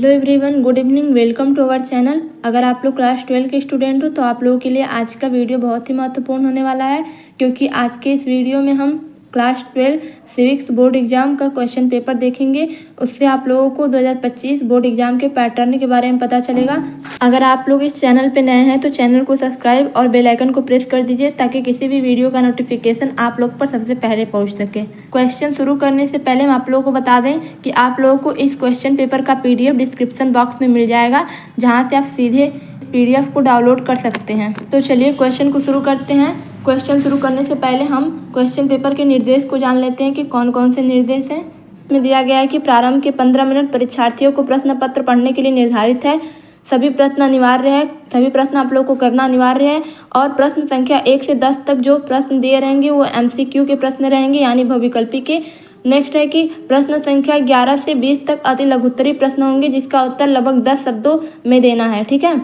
Hello everyone, good evening, welcome to our channel. अगर आप लोग क्लास 12 के स्टूडेंट हो तो आप लोगों के लिए आज का वीडियो बहुत ही महत्वपूर्ण होने वाला है, क्योंकि आज के इस वीडियो में हम क्लास 12 सिविक्स बोर्ड एग्जाम का क्वेश्चन पेपर देखेंगे। उससे आप लोगों को 2025 बोर्ड एग्जाम के पैटर्न के बारे में पता चलेगा। अगर आप लोग इस चैनल पे नए हैं तो चैनल को सब्सक्राइब और बेल आइकन को प्रेस कर दीजिए, ताकि किसी भी वीडियो का नोटिफिकेशन आप लोग पर सबसे पहले पहुंच सके। क्वेश्चन शुरू करने से पहले हम आप लोगों को बता दें कि आप लोगों को इस क्वेश्चन पेपर का PDF डिस्क्रिप्शन बॉक्स में मिल जाएगा, जहाँ से आप सीधे PDF को डाउनलोड कर सकते हैं। तो चलिए क्वेश्चन को शुरू करते हैं। क्वेश्चन शुरू करने से पहले हम क्वेश्चन पेपर के निर्देश को जान लेते हैं कि कौन कौन से निर्देश हैं। इसमें दिया गया है कि प्रारंभ के 15 मिनट परीक्षार्थियों को प्रश्न पत्र पढ़ने के लिए निर्धारित है। सभी प्रश्न अनिवार्य है, सभी प्रश्न आप लोगों को करना अनिवार्य है। और प्रश्न संख्या 1 से 10 तक जो प्रश्न दिए रहेंगे वो MCQ के प्रश्न रहेंगे, यानी बहुविकल्पी के। नेक्स्ट है कि प्रश्न संख्या 11 से 20 तक अति लघुत्तरी प्रश्न होंगे, जिसका उत्तर लगभग 10 शब्दों में देना है। ठीक है।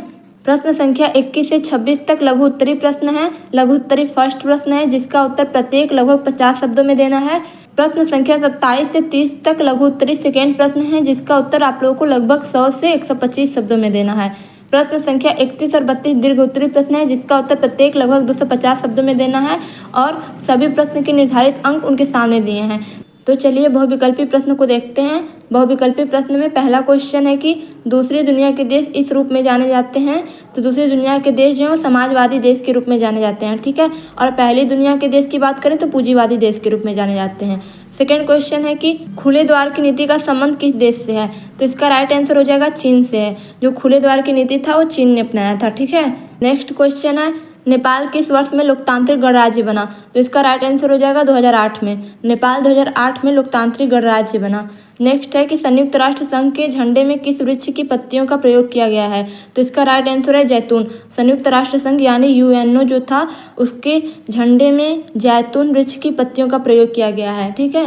प्रश्न संख्या 21 से 26 तक लघु उत्तरी प्रश्न है। लघु उत्तरी फर्स्ट प्रश्न है, जिसका उत्तर प्रत्येक लगभग 50 शब्दों में देना है। प्रश्न संख्या 27 से 30 तक लघु उत्तरी सेकेंड प्रश्न है, जिसका उत्तर आप लोगों को लगभग 100 से 125 शब्दों में देना है। प्रश्न संख्या 31 और 32 दीर्घ उत्तरी प्रश्न है, जिसका उत्तर प्रत्येक लगभग 250 शब्दों में देना है। और सभी प्रश्न के निर्धारित अंक उनके सामने दिए हैं। तो चलिए बहुविकल्पी प्रश्न को देखते हैं। बहुविकल्पी प्रश्न में पहला क्वेश्चन है कि दूसरी दुनिया के देश इस रूप में जाने जाते हैं। तो दूसरी दुनिया के देश जो है समाजवादी देश के रूप में जाने जाते हैं। ठीक है। और पहली दुनिया के देश की बात करें तो पूंजीवादी देश के रूप में जाने जाते हैं। सेकेंड क्वेश्चन है कि खुले द्वार की नीति का संबंध किस देश से है। तो इसका राइट आंसर हो जाएगा चीन से है। जो खुले द्वार की नीति था वो चीन ने अपनाया था। ठीक है। नेक्स्ट क्वेश्चन है नेपाल किस वर्ष में लोकतांत्रिक गणराज्य बना। तो इसका राइट आंसर हो जाएगा 2008 में। नेपाल 2008 में लोकतांत्रिक गणराज्य बना। नेक्स्ट है कि संयुक्त राष्ट्र संघ के झंडे में किस वृक्ष की पत्तियों का प्रयोग किया गया है। तो इसका राइट आंसर है जैतून। संयुक्त राष्ट्र संघ यानी UNO जो था, उसके झंडे में जैतून वृक्ष की पत्तियों का प्रयोग किया गया है। ठीक है।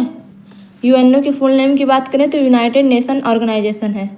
UNO की फुल नेम की बात करें तो यूनाइटेड नेशन ऑर्गेनाइजेशन है।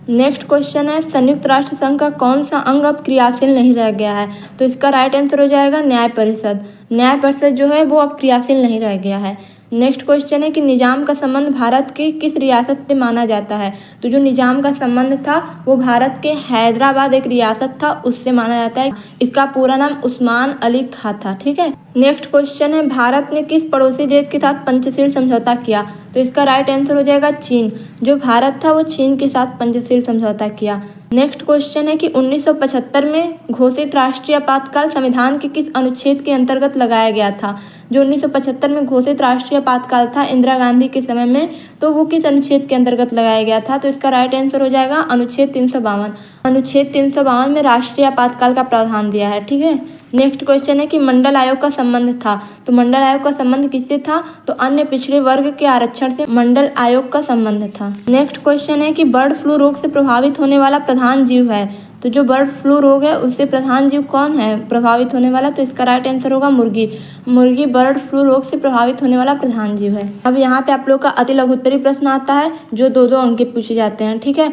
नेक्स्ट क्वेश्चन है संयुक्त राष्ट्र संघ का कौन सा अंग अब क्रियाशील नहीं रह गया है। तो इसका राइट आंसर हो जाएगा न्याय परिषद। न्याय परिषद जो है वो अब क्रियाशील नहीं रह गया है। नेक्स्ट क्वेश्चन है कि निजाम का संबंध भारत की किस रियासत से माना जाता है। तो जो निजाम का संबंध था वो भारत के हैदराबाद एक रियासत था, उससे माना जाता है। इसका पूरा नाम उस्मान अली खां था। ठीक है। नेक्स्ट क्वेश्चन है भारत ने किस पड़ोसी देश के साथ पंचशील समझौता किया। तो इसका राइट आंसर हो जाएगा चीन। जो भारत था वो चीन के साथ पंचशील समझौता किया। नेक्स्ट क्वेश्चन है कि 1975 में घोषित राष्ट्रीय आपातकाल संविधान के किस अनुच्छेद के अंतर्गत लगाया गया था। जो 1975 में घोषित राष्ट्रीय आपातकाल था इंदिरा गांधी के समय में, तो वो किस अनुच्छेद के अंतर्गत लगाया गया था। तो इसका राइट आंसर हो जाएगा अनुच्छेद 352। अनुच्छेद 352 में राष्ट्रीय आपातकाल का प्रावधान दिया है। ठीक है। नेक्स्ट क्वेश्चन है कि मंडल आयोग का संबंध था। तो मंडल आयोग का संबंध किससे था। तो अन्य पिछड़े वर्ग के आरक्षण से मंडल आयोग का संबंध था। नेक्स्ट क्वेश्चन है कि बर्ड फ्लू रोग से प्रभावित होने वाला प्रधान जीव है। तो जो बर्ड फ्लू रोग है उससे प्रधान जीव कौन है प्रभावित होने वाला। तो इसका राइट आंसर होगा मुर्गी। मुर्गी बर्ड फ्लू रोग से प्रभावित होने वाला प्रधान जीव है। अब यहाँ पे आप लोग का अति लघुत्तरी प्रश्न आता है, जो 2-2 अंक के पूछे जाते हैं। ठीक है।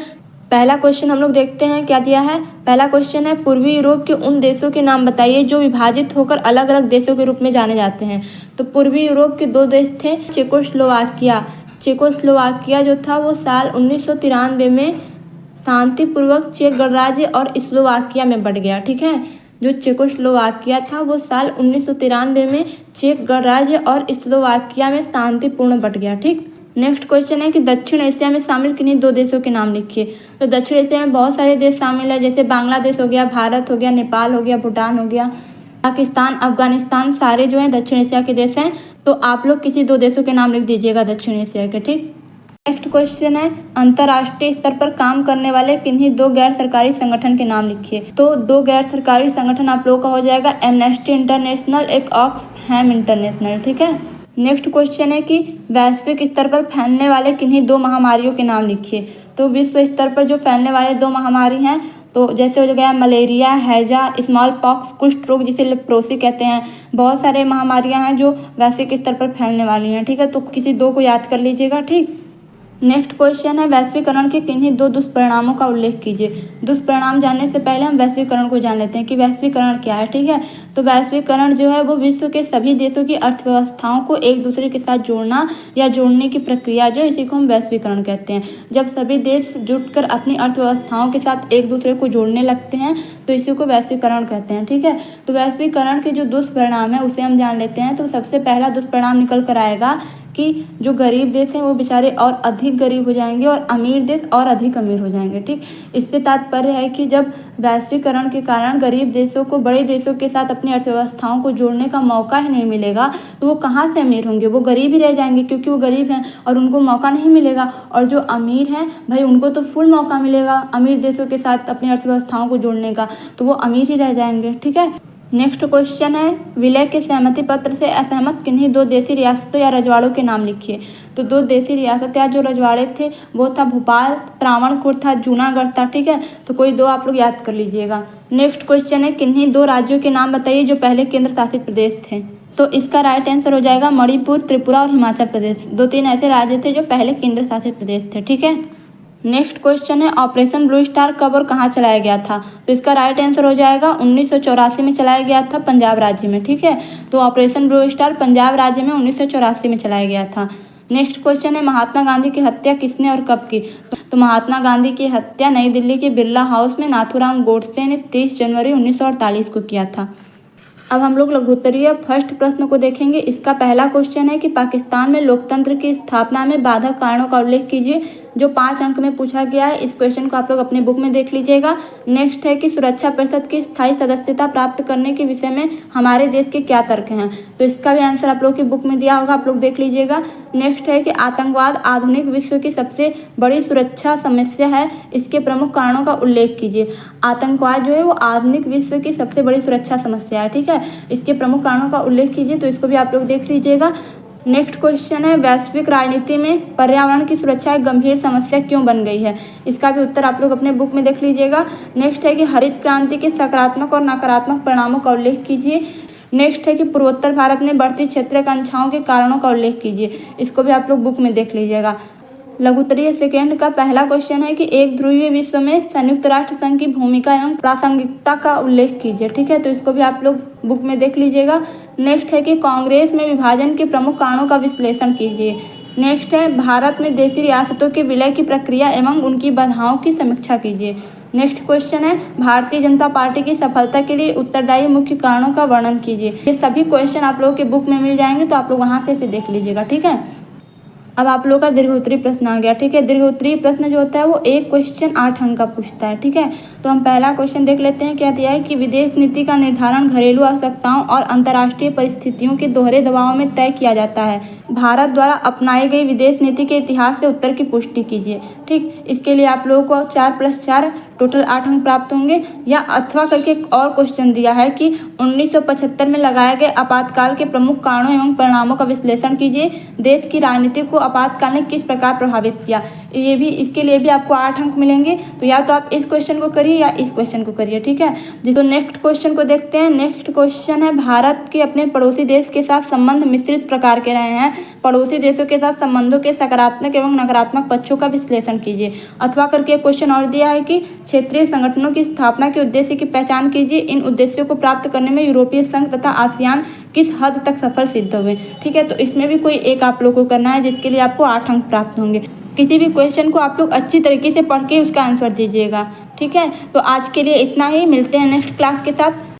पहला क्वेश्चन हम लोग देखते हैं क्या दिया है। पहला क्वेश्चन है पूर्वी यूरोप के उन देशों के नाम बताइए जो विभाजित होकर अलग अलग देशों के रूप में जाने जाते हैं। तो पूर्वी यूरोप के 2 देश थे, चेकोस्लोवाकिया। चेकोस्लोवाकिया जो था वो साल 1993 में शांतिपूर्वक चेक गणराज्य और स्लोवाकिया में बढ़ गया। ठीक है। जो चेकोस्लोवाकिया था वो साल 1993 में चेक गणराज्य और स्लोवाकिया में शांतिपूर्ण बढ़ गया। ठीक। नेक्स्ट क्वेश्चन है कि दक्षिण एशिया में शामिल किन्हीं 2 देशों के नाम लिखिए। तो दक्षिण एशिया में बहुत सारे देश शामिल है, जैसे बांग्लादेश हो गया, भारत हो गया, नेपाल हो गया, भूटान हो गया, पाकिस्तान, अफगानिस्तान, सारे जो हैं दक्षिण एशिया के देश हैं। तो आप लोग किसी 2 देशों के नाम लिख दीजिएगा दक्षिण एशिया के। ठीक। नेक्स्ट क्वेश्चन है अंतर्राष्ट्रीय स्तर पर काम करने वाले किन्हीं 2 गैर सरकारी संगठन के नाम लिखिए। तो 2 गैर सरकारी संगठन आप लोगों का हो जाएगा एमनेस्टी इंटरनेशनल, एक ऑक्सफैम इंटरनेशनल। ठीक है। नेक्स्ट क्वेश्चन है कि वैश्विक स्तर पर फैलने वाले किन्हीं 2 महामारियों के नाम लिखिए। तो विश्व स्तर पर जो फैलने वाले 2 महामारी हैं, तो जैसे हो गया मलेरिया, हैजा, स्मॉल पॉक्स, कुष्ठ रोग जिसे लेप्रोसी कहते हैं। बहुत सारे महामारियां हैं जो वैश्विक स्तर पर फैलने वाली हैं। ठीक है। तो किसी 2 को याद कर लीजिएगा। ठीक। नेक्स्ट क्वेश्चन है वैश्वीकरण के किन्हीं दो दुष्परिणामों का उल्लेख कीजिए। दुष्परिणाम जानने से पहले हम वैश्वीकरण को जान लेते हैं कि वैश्वीकरण क्या है। ठीक है, तो वैश्वीकरण जो है वो विश्व के सभी देशों की अर्थव्यवस्थाओं को एक दूसरे के साथ जोड़ना या जोड़ने की प्रक्रिया जो इसी को हम वैश्वीकरण कहते हैं। जब सभी देश जुटकर अपनी अर्थव्यवस्थाओं के साथ एक दूसरे को जोड़ने लगते हैं तो इसी को वैश्वीकरण कहते हैं। ठीक है, तो वैश्वीकरण के जो दुष्परिणाम है उसे हम जान लेते हैं। तो सबसे पहला दुष्परिणाम निकल कर आएगा कि जो गरीब देश हैं वो बेचारे और अधिक गरीब हो जाएंगे और अमीर देश और अधिक अमीर हो जाएंगे। ठीक, इससे तात्पर्य है कि जब वैश्वीकरण के कारण गरीब देशों को बड़े देशों के साथ अपनी अर्थव्यवस्थाओं को जोड़ने का मौका ही नहीं मिलेगा तो वो कहाँ से अमीर होंगे, वो गरीब ही रह जाएंगे क्योंकि वो गरीब हैं और उनको मौका नहीं मिलेगा। और जो अमीर हैं भाई उनको तो फुल मौका मिलेगा अमीर देशों के साथ अपनी अर्थव्यवस्थाओं को जोड़ने का, तो वो अमीर ही रह जाएंगे। ठीक है, नेक्स्ट क्वेश्चन है विलय के सहमति पत्र से असहमत किन्हीं दो देशी रियासतों या रजवाड़ों के नाम लिखिए। तो दो देशी रियासत या जो रजवाड़े थे वो था भोपाल, त्रावणकोर था, जूनागढ़ था। ठीक है, तो कोई दो आप लोग याद कर लीजिएगा। नेक्स्ट क्वेश्चन है किन्हीं दो राज्यों के नाम बताइए जो पहले केंद्र शासित प्रदेश थे। तो इसका राइट आंसर हो जाएगा मणिपुर, त्रिपुरा और हिमाचल प्रदेश। दो तीन ऐसे राज्य थे जो पहले केंद्र शासित प्रदेश थे। ठीक है, नेक्स्ट क्वेश्चन है ऑपरेशन ब्लू स्टार कब और कहाँ चलाया गया था। तो इसका राइट आंसर हो जाएगा 1984 में चलाया गया था पंजाब राज्य में। ठीक है, तो ऑपरेशन ब्लू स्टार पंजाब राज्य में 1984 में चलाया गया था। नेक्स्ट क्वेश्चन है महात्मा गांधी की हत्या किसने और कब की। तो महात्मा गांधी की हत्या नई दिल्ली के बिरला हाउस में नाथूराम गोडसे ने 30 जनवरी 1948 को किया था। अब हम लोग लघुत्तरीय फर्स्ट प्रश्न को देखेंगे। इसका पहला क्वेश्चन है कि पाकिस्तान में लोकतंत्र की स्थापना में बाधक कारणों का उल्लेख कीजिए, जो 5 अंक में पूछा गया है। इस क्वेश्चन को आप लोग अपने बुक में देख लीजिएगा। नेक्स्ट है कि सुरक्षा परिषद की स्थायी सदस्यता प्राप्त करने के विषय में हमारे देश के क्या तर्क हैं। तो इसका भी आंसर आप लोग की बुक में दिया होगा, आप लोग देख लीजिएगा। नेक्स्ट है कि आतंकवाद आधुनिक विश्व की सबसे बड़ी सुरक्षा समस्या है, इसके प्रमुख कारणों का उल्लेख कीजिए। आतंकवाद जो है वो आधुनिक विश्व की सबसे बड़ी सुरक्षा समस्या है। ठीक है, इसके प्रमुख कारणों का उल्लेख कीजिए। तो इसको भी आप लोग देख लीजिएगा। नेक्स्ट क्वेश्चन है वैश्विक राजनीति में पर्यावरण की सुरक्षा एक गंभीर समस्या क्यों बन गई है। इसका भी उत्तर आप लोग अपने बुक में देख लीजिएगा। नेक्स्ट है कि हरित क्रांति के सकारात्मक और नकारात्मक परिणामों का उल्लेख कीजिए। नेक्स्ट है कि पूर्वोत्तर भारत में बढ़ती क्षेत्रीय आकांक्षाओं के कारणों का उल्लेख कीजिए। इसको भी आप लोग बुक में देख लीजिएगा। लघुत्तरीय सेकेंड का पहला क्वेश्चन है कि एक ध्रुवीय विश्व में संयुक्त राष्ट्र संघ की भूमिका एवं प्रासंगिकता का उल्लेख कीजिए। ठीक है, तो इसको भी आप लोग बुक में देख लीजिएगा। नेक्स्ट है कि कांग्रेस में विभाजन के प्रमुख कारणों का विश्लेषण कीजिए। नेक्स्ट है भारत में देशी रियासतों के विलय की प्रक्रिया एवं उनकी बाधाओं की समीक्षा कीजिए। नेक्स्ट क्वेश्चन है भारतीय जनता पार्टी की सफलता के लिए उत्तरदायी मुख्य कारणों का वर्णन कीजिए। ये सभी क्वेश्चन आप लोगों के बुक में मिल जाएंगे, तो आप लोग वहाँ से इसे देख लीजिएगा। ठीक है, अब आप लोग का दीर्घोत्तरीय प्रश्न आ गया। ठीक है, दीर्घोत्तरीय प्रश्न जो होता है वो एक क्वेश्चन 8 अंक का पूछता है। ठीक है, तो हम पहला क्वेश्चन देख लेते हैं। क्या दिया है कि विदेश नीति का निर्धारण घरेलू आवश्यकताओं और अंतर्राष्ट्रीय परिस्थितियों के दोहरे दबाव में तय किया जाता है। भारत द्वारा अपनाई गई विदेश नीति के इतिहास से उत्तर की पुष्टि कीजिए। ठीक, इसके लिए आप लोगों को 4+4 टोटल 8 अंक प्राप्त होंगे। या अथवा करके एक और क्वेश्चन दिया है कि 1975 में लगाए गए आपातकाल के प्रमुख कारणों एवं परिणामों का विश्लेषण कीजिए। देश की राजनीति को आपातकाल ने किस प्रकार प्रभावित किया। ये भी, इसके लिए भी आपको 8 अंक मिलेंगे। तो या तो आप इस क्वेश्चन को करिए या इस क्वेश्चन को करिए। ठीक है, जिसको नेक्स्ट क्वेश्चन को देखते हैं। नेक्स्ट क्वेश्चन है भारत के अपने पड़ोसी देश के साथ संबंध मिश्रित प्रकार के रहे हैं। पड़ोसी देशों के साथ संबंधों के सकारात्मक एवं नकारात्मक पक्षों का विश्लेषण कीजिए। अथवा करके एक क्वेश्चन और दिया है कि क्षेत्रीय संगठनों की स्थापना के उद्देश्य की पहचान कीजिए। इन उद्देश्यों को प्राप्त करने में यूरोपीय संघ तथा आसियान किस हद तक सफल सिद्ध हुए। ठीक है, तो इसमें भी कोई एक आप लोग को करना है, जिसके लिए आपको 8 अंक प्राप्त होंगे। किसी भी क्वेश्चन को आप लोग अच्छी तरीके से पढ़ के उसका आंसर दीजिएगा। ठीक है, तो आज के लिए इतना ही। मिलते हैं नेक्स्ट क्लास के साथ।